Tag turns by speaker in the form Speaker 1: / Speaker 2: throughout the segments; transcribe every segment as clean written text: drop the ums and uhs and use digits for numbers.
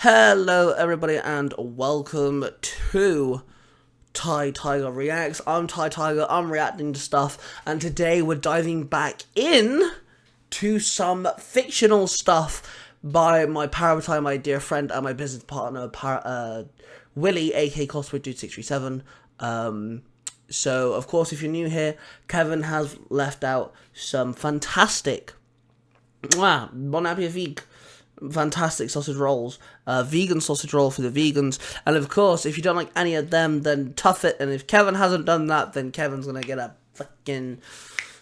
Speaker 1: Hello everybody and welcome to Ty Tiger Reacts. I'm Ty Tiger, I'm reacting to stuff, and today we're diving back in to some fictional stuff by my Parabatai, my dear friend and my business partner, Willie, aka Cosplay2637. So of course, if you're new here, Kevin has left out some fantastic Bon appetit, fantastic sausage rolls, vegan sausage roll for the vegans, and of course, if you don't like any of them, then tough it. And if Kevin hasn't done that, then Kevin's gonna get a fucking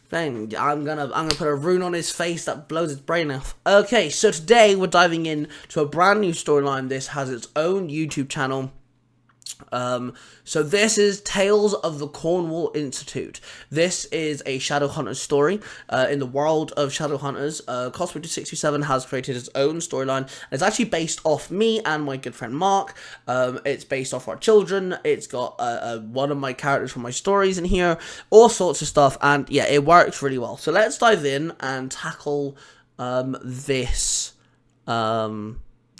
Speaker 1: thing. I'm gonna put a rune on his face that blows his brain off. Okay, so today we're diving in to a brand new storyline. This has its own YouTube channel. So this is Tales of the Cornwall Institute. This is a Shadowhunters story, in the world of Shadowhunters. Cosplay2637 has created its own storyline. It's actually based off me and my good friend Mark. It's based off our children. It's got, one of my characters from my stories in here, all sorts of stuff, and yeah, it works really well. So let's dive in and tackle,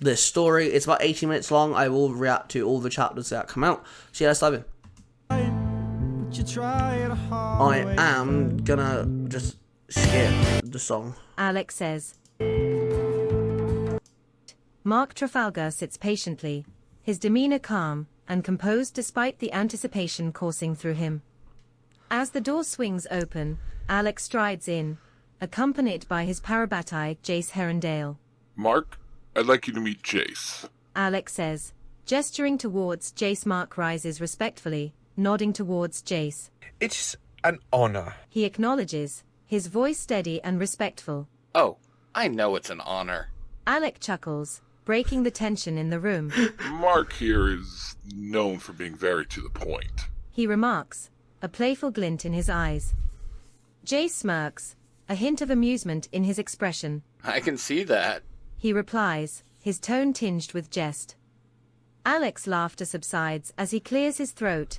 Speaker 1: this story. It's about 80 minutes long. I will react to all the chapters that come out. So yeah, let's dive in. I am gonna just skip the song.
Speaker 2: Alex says. Mark Trafalgar sits patiently, his demeanor calm and composed despite the anticipation coursing through him. As the door swings open, Alex strides in, accompanied by his Parabatai, Jace Herondale.
Speaker 3: Mark, I'd like you to meet Jace.
Speaker 2: Alex says, gesturing towards Jace. Mark rises respectfully, nodding towards Jace.
Speaker 4: It's an honor.
Speaker 2: He acknowledges, his voice steady and respectful.
Speaker 5: Oh, I know it's an honor.
Speaker 2: Alec chuckles, breaking the tension in the room.
Speaker 3: Mark here is known for being very to the point.
Speaker 2: He remarks, a playful glint in his eyes. Jace smirks, a hint of amusement in his expression.
Speaker 5: I can see that.
Speaker 2: He replies, his tone tinged with jest. Alec's laughter subsides as he clears his throat,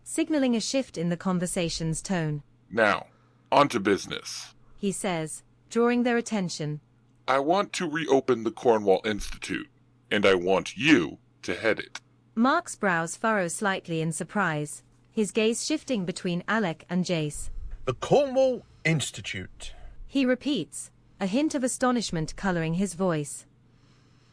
Speaker 2: signaling a shift in the conversation's tone.
Speaker 3: Now, on to business.
Speaker 2: He says, drawing their attention.
Speaker 3: I want to reopen the Cornwall Institute, and I want you to head it.
Speaker 2: Mark's brows furrow slightly in surprise, his gaze shifting between Alec and Jace.
Speaker 4: The Cornwall Institute.
Speaker 2: He repeats, a hint of astonishment coloring his voice.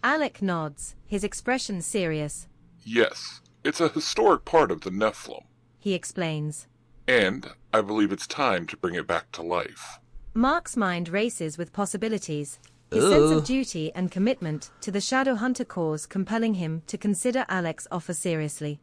Speaker 2: Alec nods, his expression serious.
Speaker 3: Yes, it's a historic part of the Nephilim.
Speaker 2: He explains.
Speaker 3: And I believe it's time to bring it back to life.
Speaker 2: Mark's mind races with possibilities, his sense of duty and commitment to the Shadowhunter cause compelling him to consider Alec's offer seriously.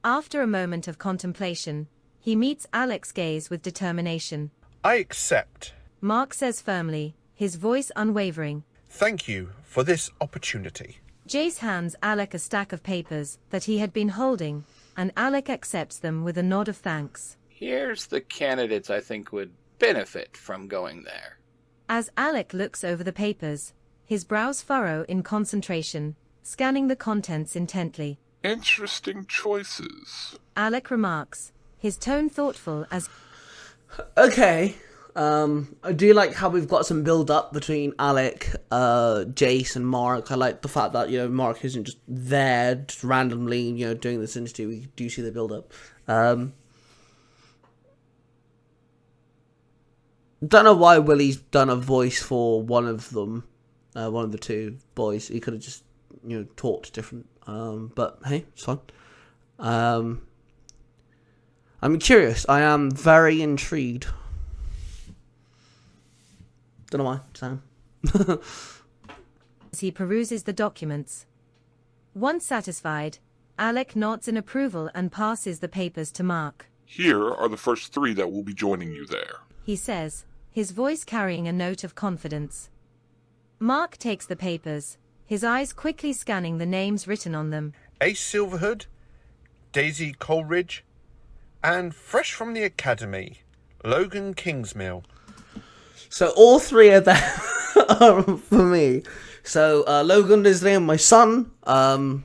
Speaker 2: After a moment of contemplation, he meets Alec's gaze with determination.
Speaker 4: I accept.
Speaker 2: Mark says firmly, his voice unwavering.
Speaker 4: Thank you for this opportunity.
Speaker 2: Jace hands Alec a stack of papers that he had been holding, and Alec accepts them with a nod of thanks.
Speaker 5: Here's the candidates I think would benefit from going there.
Speaker 2: As Alec looks over the papers, his brows furrow in concentration, scanning the contents intently.
Speaker 3: Interesting choices.
Speaker 2: Alec remarks, his tone thoughtful as...
Speaker 1: Okay. I do like how we've got some build up between Alec, Jace and Mark. I like the fact that, Mark isn't just there, just randomly, doing this interview. We do see the build up. Don't know why Willie's done a voice for one of them, one of the two boys. He could have just, talked different. But hey, it's fine. I'm curious. I am very intrigued. Don't know why, Sam.
Speaker 2: As he peruses the documents. Once satisfied, Alec nods in approval and passes the papers to Mark.
Speaker 3: Here are the first 3 that will be joining you there.
Speaker 2: He says, his voice carrying a note of confidence. Mark takes the papers, his eyes quickly scanning the names written on them.
Speaker 4: Ace Silverhood, Daisy Coleridge, and fresh from the academy, Logan Kingsmill.
Speaker 1: So all 3 of them are for me. So Logan is the name of my son. And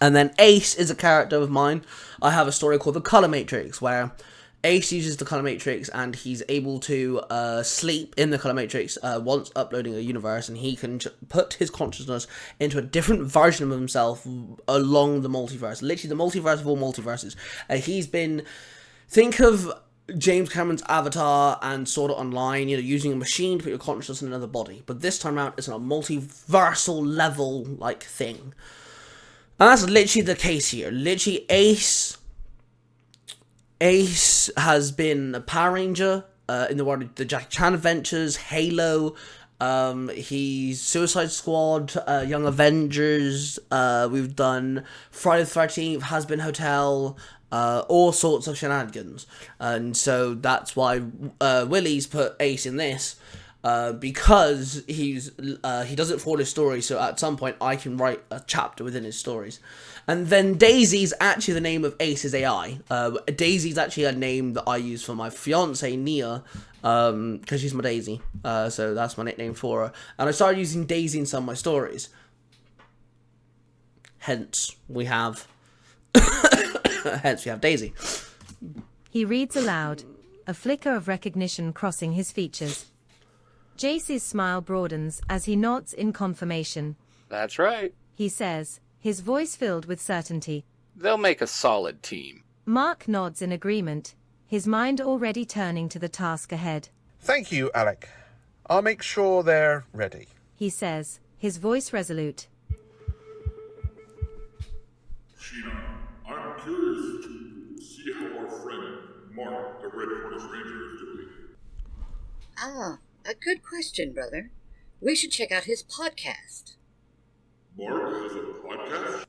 Speaker 1: then Ace is a character of mine. I have a story called The Color Matrix, where Ace uses the color matrix, and he's able to sleep in the color matrix once uploading a universe, and he can put his consciousness into a different version of himself along the multiverse. Literally, the multiverse of all multiverses. Think of James Cameron's Avatar and Sword Art Online, using a machine to put your consciousness in another body. But this time around, it's on a multiversal level, thing. And that's literally the case here. Literally, Ace has been a Power Ranger in the world of the Jackie Chan adventures, Halo. He's Suicide Squad, Young Avengers. We've done Friday the 13th, Has Been Hotel, all sorts of shenanigans. And so that's why Willie's put Ace in this. Because he does it for all his stories, so at some point I can write a chapter within his stories. And then Daisy's actually the name of Ace's AI. Daisy's actually a name that I use for my fiance Nia, because she's my Daisy. So that's my nickname for her. And I started using Daisy in some of my stories. Hence we have Daisy.
Speaker 2: He reads aloud, a flicker of recognition crossing his features. Jace's smile broadens as he nods in confirmation.
Speaker 5: That's right.
Speaker 2: He says, his voice filled with certainty.
Speaker 5: They'll make a solid team.
Speaker 2: Mark nods in agreement, his mind already turning to the task ahead.
Speaker 4: Thank you, Alec. I'll make sure they're ready.
Speaker 2: He says, his voice resolute.
Speaker 3: Sheena, I'm curious to see how our friend Mark, the Red Horse Ranger, is doing.
Speaker 6: Ah, a good question, brother. We should check out his podcast.
Speaker 3: Mark has a podcast?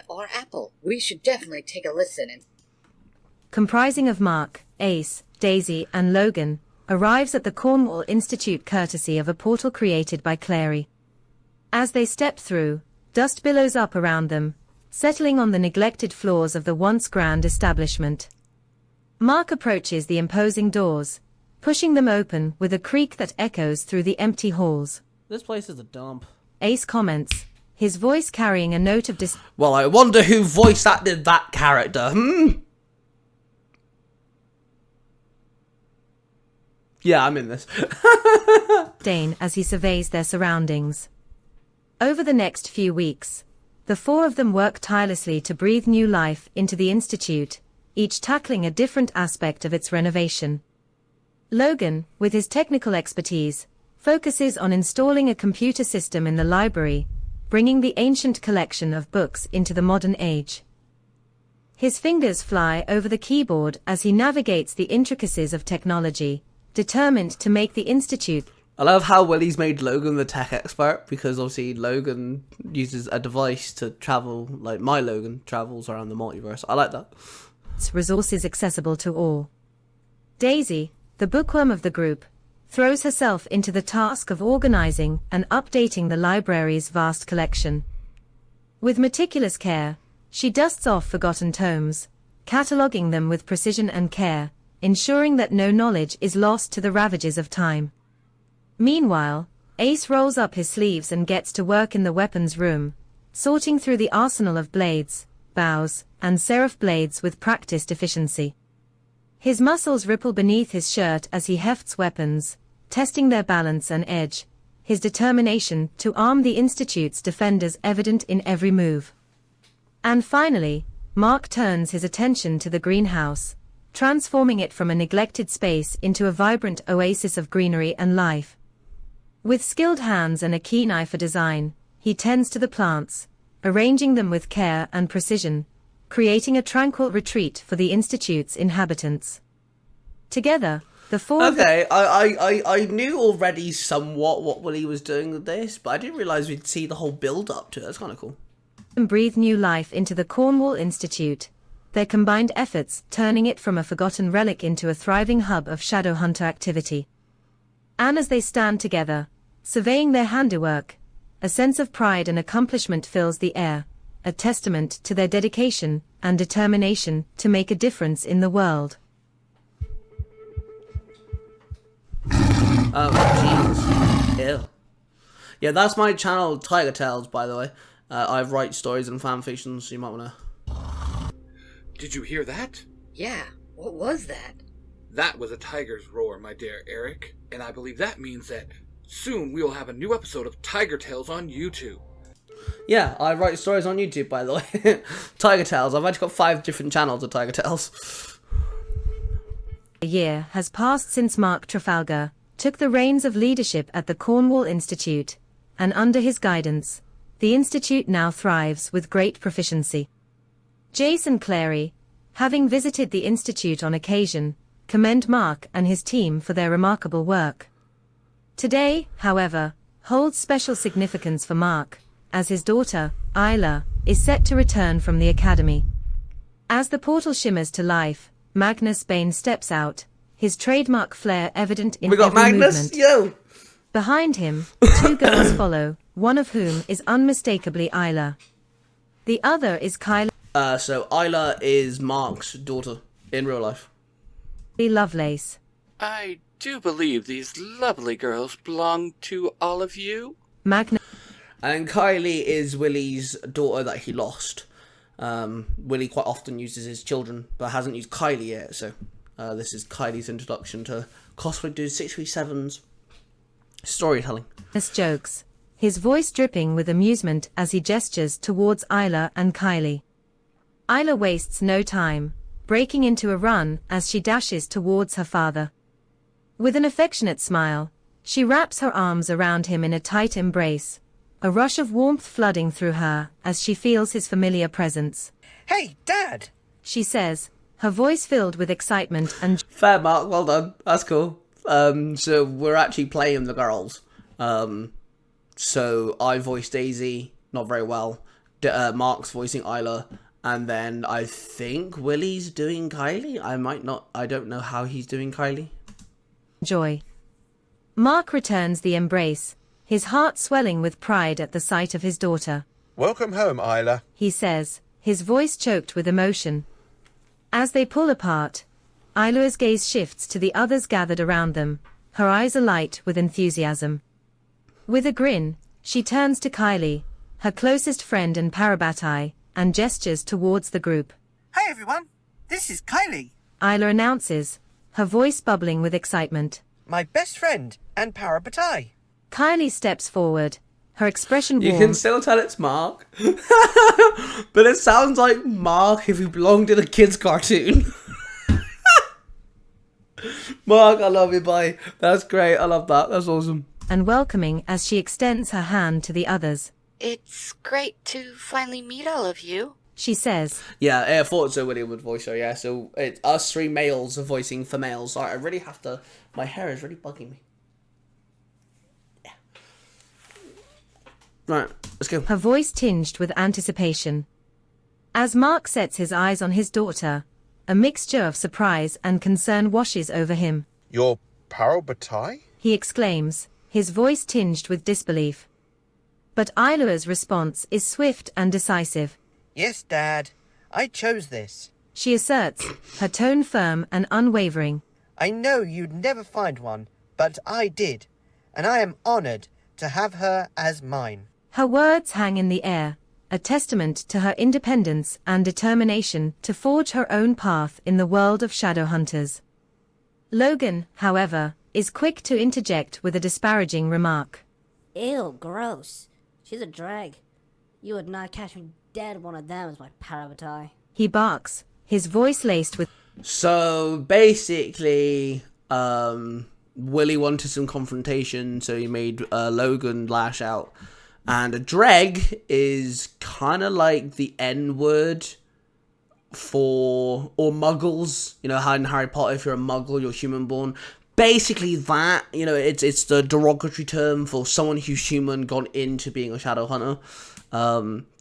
Speaker 6: Or Apple. We should definitely take a listen and...
Speaker 2: Comprising of Mark, Ace, Daisy, and Logan, arrives at the Cornwall Institute courtesy of a portal created by Clary. As they step through, dust billows up around them, settling on the neglected floors of the once grand establishment. Mark approaches the imposing doors, pushing them open with a creak that echoes through the empty halls.
Speaker 1: This place is a dump.
Speaker 2: Ace comments, his voice carrying a note of
Speaker 1: Well, I wonder who voice acted that character, Yeah, I'm in this.
Speaker 2: disdain as he surveys their surroundings. Over the next few weeks, the four of them work tirelessly to breathe new life into the Institute, each tackling a different aspect of its renovation. Logan, with his technical expertise, focuses on installing a computer system in the library, bringing the ancient collection of books into the modern age. His fingers fly over the keyboard as he navigates the intricacies of technology, determined to make the Institute.
Speaker 1: I love how Willie's made Logan the tech expert, because obviously Logan uses a device to travel, like my Logan travels around the multiverse. I like that.
Speaker 2: Resources accessible to all. Daisy, the bookworm of the group, throws herself into the task of organizing and updating the library's vast collection. With meticulous care, she dusts off forgotten tomes, cataloging them with precision and care, ensuring that no knowledge is lost to the ravages of time. Meanwhile, Ace rolls up his sleeves and gets to work in the weapons room, sorting through the arsenal of blades, bows, and seraph blades with practiced efficiency. His muscles ripple beneath his shirt as he hefts weapons, testing their balance and edge, his determination to arm the Institute's defenders evident in every move. And finally, Mark turns his attention to the greenhouse, transforming it from a neglected space into a vibrant oasis of greenery and life. With skilled hands and a keen eye for design, he tends to the plants, arranging them with care and precision, creating a tranquil retreat for the Institute's inhabitants. Together, the four of them...
Speaker 1: Okay, I knew already somewhat what Willie was doing with this, but I didn't realise we'd see the whole build-up to it. That's kind of cool.
Speaker 2: breathe new life into the Cornwall Institute, their combined efforts turning it from a forgotten relic into a thriving hub of Shadowhunter activity. And as they stand together, surveying their handiwork, a sense of pride and accomplishment fills the air, a testament to their dedication and determination to make a difference in the world.
Speaker 1: Oh, jeez. Ew. Yeah, that's my channel, Tiger Tales, by the way. I write stories and fan fictions, so you might want to...
Speaker 7: Did you hear that?
Speaker 6: Yeah, what was that?
Speaker 7: That was a tiger's roar, my dear Eric, and I believe that means that soon we will have a new episode of Tiger Tales on YouTube.
Speaker 1: Yeah, I write stories on YouTube, by the way. Tiger Tales. I've actually got 5 different channels of Tiger Tales.
Speaker 2: A year has passed since Mark Trafalgar took the reins of leadership at the Cornwall Institute, and under his guidance, the institute now thrives with great proficiency. Jace and Clary, having visited the institute on occasion, commend Mark and his team for their remarkable work. Today, however, holds special significance for Mark, as his daughter, Isla, is set to return from the academy. As the portal shimmers to life, Magnus Bane steps out, his trademark flair evident in
Speaker 1: We got
Speaker 2: every
Speaker 1: Magnus?
Speaker 2: movement.
Speaker 1: Yo!
Speaker 2: Behind him, 2 girls follow, one of whom is unmistakably Isla. The other is Kylie
Speaker 1: So Isla is Mark's daughter in real life.
Speaker 2: Lovelace.
Speaker 5: I do believe these lovely girls belong to all of you.
Speaker 2: Magnus
Speaker 1: And Kylie is Willie's daughter that he lost. Willie quite often uses his children, but hasn't used Kylie yet, so this is Kylie's introduction to cosplay dude 637's storytelling.
Speaker 2: jokes, his voice dripping with amusement as he gestures towards Isla and Kylie. Isla wastes no time, breaking into a run as she dashes towards her father. With an affectionate smile, she wraps her arms around him in a tight embrace, a rush of warmth flooding through her as she feels his familiar presence.
Speaker 8: Hey, Dad!
Speaker 2: She says, her voice filled with excitement and
Speaker 1: Fair, Mark, well done. That's cool. So we're actually playing the girls. So I voiced Daisy, not very well. Mark's voicing Isla. And then I think Willie's doing Kylie. I don't know how he's doing Kylie.
Speaker 2: joy. Mark returns the embrace, his heart swelling with pride at the sight of his daughter.
Speaker 4: Welcome home, Isla.
Speaker 2: He says, his voice choked with emotion. As they pull apart, Isla's gaze shifts to the others gathered around them, her eyes alight with enthusiasm. With a grin, she turns to Kylie, her closest friend and Parabatai, and gestures towards the group.
Speaker 8: Hey everyone, this is Kylie,
Speaker 2: Isla announces, her voice bubbling with excitement.
Speaker 8: my best friend and Parabatai.
Speaker 2: Kylie steps forward, her expression
Speaker 1: You
Speaker 2: warm.
Speaker 1: can still tell it's Mark. But it sounds like Mark if he belonged in a kid's cartoon. Mark, I love you, bye. That's great. I love that. That's awesome.
Speaker 2: And welcoming as she extends her hand to the others.
Speaker 6: It's great to finally meet all of you.
Speaker 2: She says,
Speaker 1: Yeah, I thought so. William would voice her. Yeah, so it's us 3 males are voicing for males. Sorry, I really have to. My hair is really bugging me. Yeah. Right, let's go.
Speaker 2: her voice tinged with anticipation. As Mark sets his eyes on his daughter, a mixture of surprise and concern washes over him.
Speaker 4: Your Parabatai?
Speaker 2: He exclaims, his voice tinged with disbelief. But Isla's response is swift and decisive.
Speaker 8: Yes, Dad, I chose this.
Speaker 2: She asserts, her tone firm and unwavering.
Speaker 8: I know you'd never find one, but I did, and I am honored to have her as mine.
Speaker 2: Her words hang in the air, a testament to her independence and determination to forge her own path in the world of Shadowhunters. Logan, however, is quick to interject with a disparaging remark.
Speaker 9: Ew, gross. She's a drag. You would not catch me dead one of them as my Parabatai.
Speaker 2: He barks, his voice laced with
Speaker 1: So basically, Willie wanted some confrontation, so he made Logan lash out. And a dreg is kind of like the N word for, or muggles. You know how in Harry Potter, if you're a muggle, you're human born. Basically that, you know, it's the derogatory term for someone who's human gone into being a shadow hunter.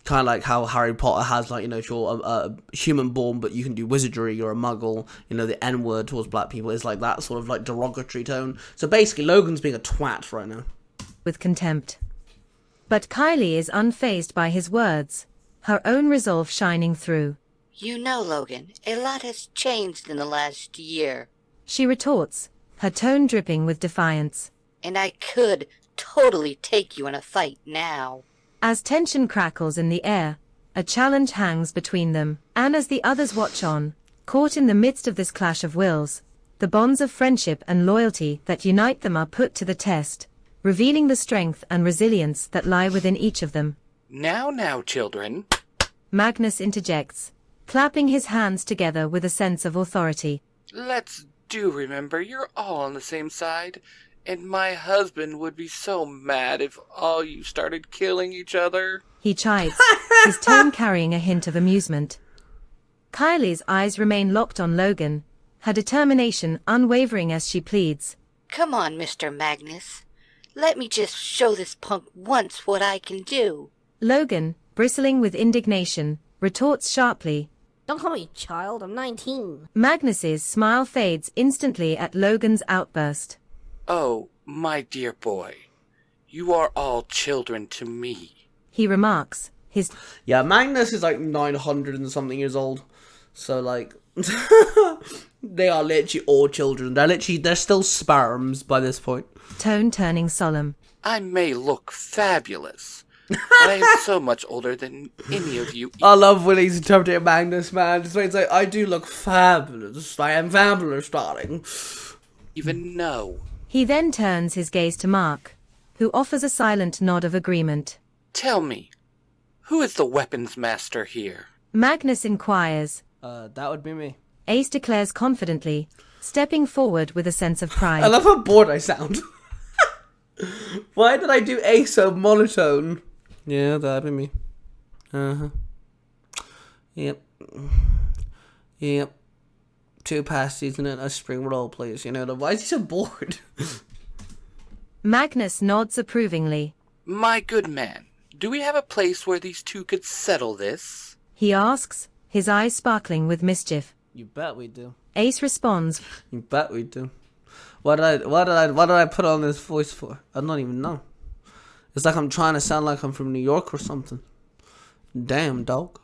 Speaker 1: Kind of like how Harry Potter has, like, you know, if you're a human born but you can do wizardry, you're a muggle, you know, the N word towards black people is like that sort of like derogatory tone. So basically Logan's being a twat right now.
Speaker 2: with contempt. But Kylie is unfazed by his words, her own resolve shining through.
Speaker 6: You know, Logan, a lot has changed in the last year.
Speaker 2: She retorts, her tone dripping with defiance.
Speaker 6: And I could totally take you in a fight now.
Speaker 2: As tension crackles in the air, a challenge hangs between them, and as the others watch on, caught in the midst of this clash of wills, the bonds of friendship and loyalty that unite them are put to the test, revealing the strength and resilience that lie within each of them.
Speaker 5: Now, children.
Speaker 2: Magnus interjects, clapping his hands together with a sense of authority.
Speaker 5: Let's do remember you're all on the same side, and my husband would be so mad if all you started killing each other.
Speaker 2: He chides, his tone carrying a hint of amusement. Kylie's eyes remain locked on Logan, her determination unwavering as she pleads.
Speaker 6: Come on, Mr. Magnus. Let me just show this punk once what I can do.
Speaker 2: Logan, bristling with indignation, retorts sharply.
Speaker 9: Don't call me child, I'm 19.
Speaker 2: Magnus's smile fades instantly at Logan's outburst.
Speaker 5: Oh, my dear boy, you are all children to me.
Speaker 2: He remarks, his...
Speaker 1: Yeah, Magnus is like 900 and something years old. So, like, they are literally all children. They're still sperms by this point.
Speaker 2: Tone turning solemn.
Speaker 5: I may look fabulous, but I am so much older than any of you.
Speaker 1: I love Willie's interpreting Magnus, man. Just it's like, I do look fabulous. I am fabulous, darling.
Speaker 5: Even know.
Speaker 2: He then turns his gaze to Mark, who offers a silent nod of agreement.
Speaker 5: Tell me, who is the weapons master here?
Speaker 2: Magnus inquires.
Speaker 1: That would be me.
Speaker 2: Ace declares confidently, stepping forward with a sense of pride.
Speaker 1: I love how bored I sound. Why did I do A so monotone? Yeah, that'd be me. Uh-huh. Yep. 2 pasties and a spring roll, please. You know, why is he so bored?
Speaker 2: Magnus nods approvingly.
Speaker 5: My good man, do we have a place where these two could settle this?
Speaker 2: He asks, his eyes sparkling with mischief.
Speaker 1: You bet we do.
Speaker 2: Ace responds.
Speaker 1: You bet we do. What did I put on this voice for? I don't even know. It's like I'm trying to sound like I'm from New York or something. Damn, dog.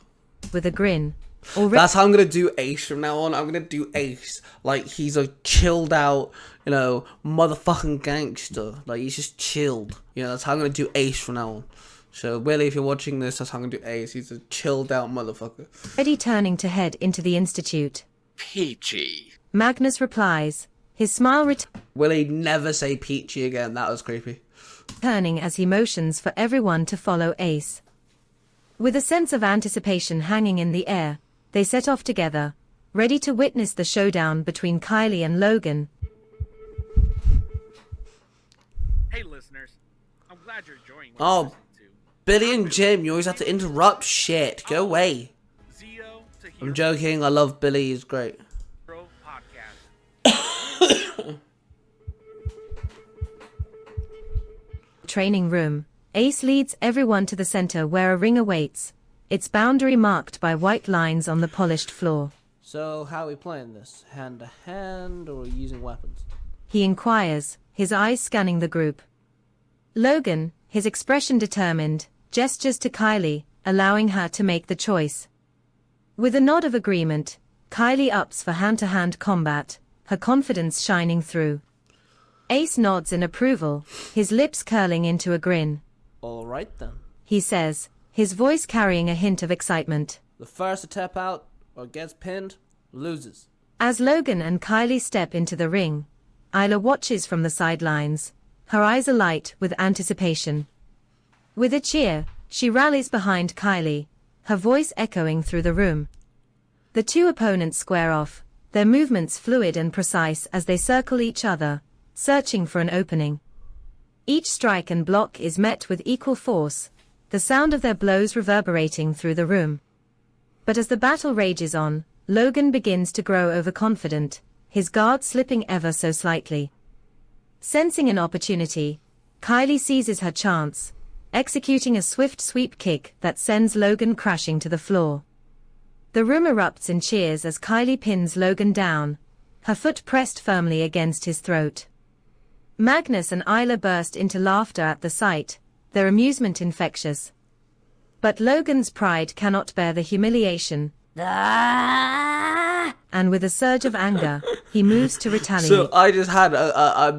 Speaker 2: With a grin.
Speaker 1: That's how I'm gonna do Ace from now on. I'm gonna do Ace like he's a chilled out, you know, motherfucking gangster. Like he's just chilled. You know, that's how I'm gonna do Ace from now on. So Willie, if you're watching this, that's how I'm gonna do Ace. He's a chilled out motherfucker.
Speaker 2: Ready turning to head into the institute.
Speaker 5: Peachy.
Speaker 2: Magnus replies, his smile
Speaker 1: Willie, never say Peachy again. That was creepy.
Speaker 2: Turning as he motions for everyone to follow Ace. With a sense of anticipation hanging in the air, they set off together, ready to witness the showdown between Kylie and Logan.
Speaker 10: Hey listeners, I'm glad you're enjoying what
Speaker 1: Oh,
Speaker 10: you're listening to.
Speaker 1: Billy and Jim, you always have to interrupt shit. Go away.
Speaker 10: Zio to
Speaker 1: I'm joking. I love Billy. He's great.
Speaker 10: Hero Podcast.
Speaker 2: Training room. Ace leads everyone to the center where a ring awaits, its boundary marked by white lines on the polished floor.
Speaker 1: So, how are we playing this? Hand to hand or using weapons?
Speaker 2: He inquires, his eyes scanning the group. Logan, his expression determined, gestures to Kylie, allowing her to make the choice. With a nod of agreement, Kylie ups for hand-to-hand combat, her confidence shining through. Ace nods in approval, his lips curling into a grin.
Speaker 1: All right then.
Speaker 2: He says, his voice carrying a hint of excitement.
Speaker 1: The first to tap out or gets pinned loses.
Speaker 2: As Logan and Kylie step into the ring, Isla watches from the sidelines, her eyes alight with anticipation. With a cheer, she rallies behind Kylie, her voice echoing through the room. The two opponents square off, their movements fluid and precise as they circle each other, searching for an opening. Each strike and block is met with equal force, the sound of their blows reverberating through the room. But as the battle rages on, Logan begins to grow overconfident, his guard slipping ever so slightly. Sensing an opportunity, Kylie seizes her chance, executing a swift sweep kick that sends Logan crashing to the floor. The room erupts in cheers as Kylie pins Logan down, her foot pressed firmly against his throat. Magnus and Isla burst into laughter at the sight, their amusement infectious. But Logan's pride cannot bear the humiliation,
Speaker 9: Ah!
Speaker 2: And with a surge of anger, he moves to retaliate.
Speaker 1: So I just had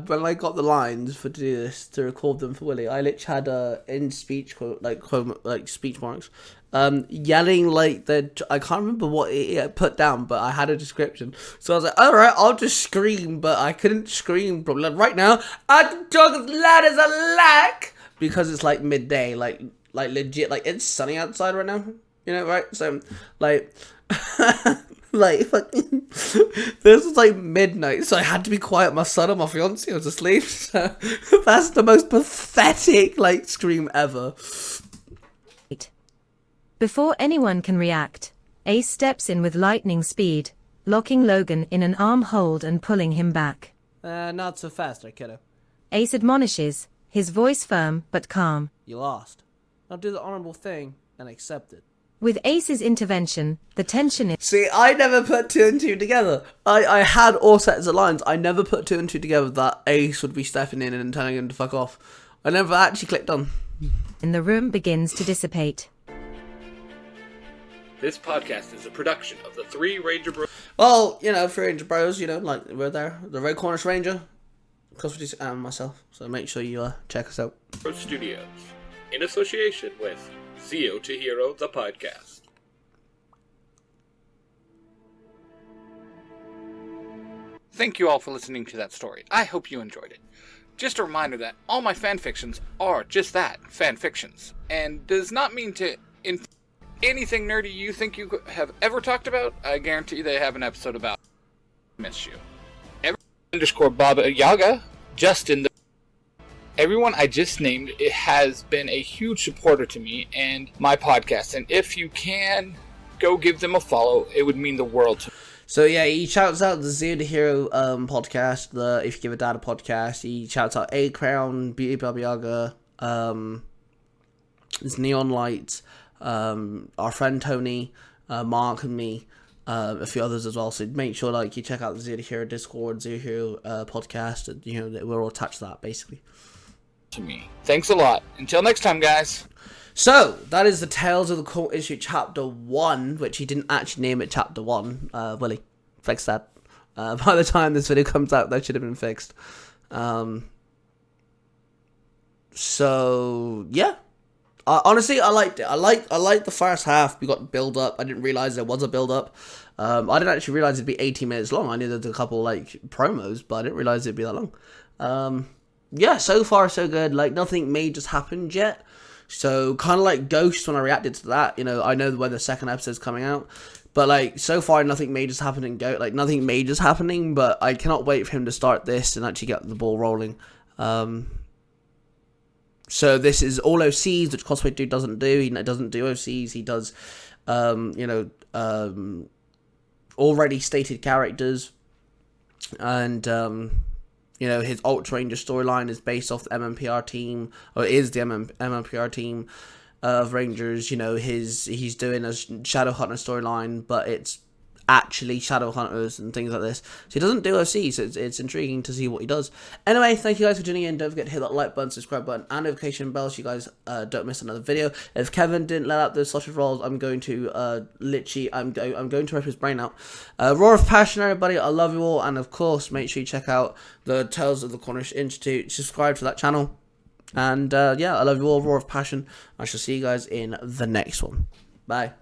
Speaker 1: when I got the lines for to do this to record them for Willie, I literally had in speech quote like speech marks, yelling like I can't remember what it put down, but I had a description. So I was like, all right, I'll just scream, but I couldn't scream probably like, right now. I can talk as loud as I like because it's like midday, like legit, like it's sunny outside right now, you know, right? So like. Like fucking, this was like midnight, so I had to be quiet. My son and my fiance was asleep. So that's the most pathetic like scream ever.
Speaker 2: Before anyone can react, Ace steps in with lightning speed, locking Logan in an arm hold and pulling him back.
Speaker 1: Not so fast, kiddo.
Speaker 2: Ace admonishes, his voice firm but calm.
Speaker 1: You lost. Now do the honorable thing and accept it.
Speaker 2: With Ace's intervention, the tension is...
Speaker 1: See, I never put two and two together. I had all sets of lines. I never put two and two together that Ace would be stepping in and telling him to fuck off. I never actually clicked on.
Speaker 2: And the room begins to dissipate.
Speaker 7: This podcast is a production of the Three Ranger Bros.
Speaker 1: Well, you know, Three Ranger Bros, you know, like we're there. The Red Cornish Ranger. Cosplay and myself. So make sure you check us out.
Speaker 7: Studios, in association with Zio to Hero, the podcast.
Speaker 5: Thank you all for listening to that story. I hope you enjoyed it. Just a reminder that all my fanfictions are just that, fanfictions, and does not mean to anything nerdy you think you have ever talked about. I guarantee they have an episode about. Miss you. Underscore Baba Yaga, Justin. Everyone I just named, it has been a huge supporter to me and my podcast. And if you can, go give them a follow. It would mean the world to me. So yeah, he shouts out the Zero to Hero podcast, the If You Give a Dad a podcast. He shouts out A Crown, Beauty Baba Yaga, there's Neon Lights, our friend Tony, Mark and me, a few others as well. So make sure like you check out the Zero to Hero Discord, Zero to Hero podcast. And, you know, we're all attached to that basically. To me. Thanks a lot. Until next time, guys. So, that is the Tales of the Court Issue Chapter 1, which he didn't actually name it Chapter 1. Willie, fix that. By the time this video comes out, that should have been fixed. So, yeah. Honestly, I liked it. I liked the first half. We got build up. I didn't realize there was a build up. I didn't actually realize it'd be 18 minutes long. I knew there was a couple, like, promos, but I didn't realize it'd be that long. Yeah, so far so good. Like, nothing major's happened yet. So, kind of like Ghost when I reacted to that. You know, I know when the second episode's coming out. But, like, so far nothing major's happening. Like, nothing major's happening. But I cannot wait for him to start this and actually get the ball rolling. So, this is all OCs, which Cosplay Dude doesn't do. He doesn't do OCs. He does, you know, already stated characters. And, you know, his Ultra Ranger storyline is based off the MMPR team, or is the MMPR team of Rangers. You know, he's doing a Shadowhunter storyline, but it's actually Shadowhunters and things like this. So he doesn't do OC, so it's intriguing to see what he does. Anyway, thank you guys for tuning in. Don't forget to hit that like button, subscribe button, and notification bell so you guys don't miss another video. If Kevin didn't let out those sausage rolls, I'm going to literally I'm going to rip his brain out. Roar of Passion, everybody. I love you all, and of course, make sure you check out the Tales of the Cornish Institute. Subscribe to that channel, and yeah, I love you all. Roar of Passion. I shall see you guys in the next one. Bye.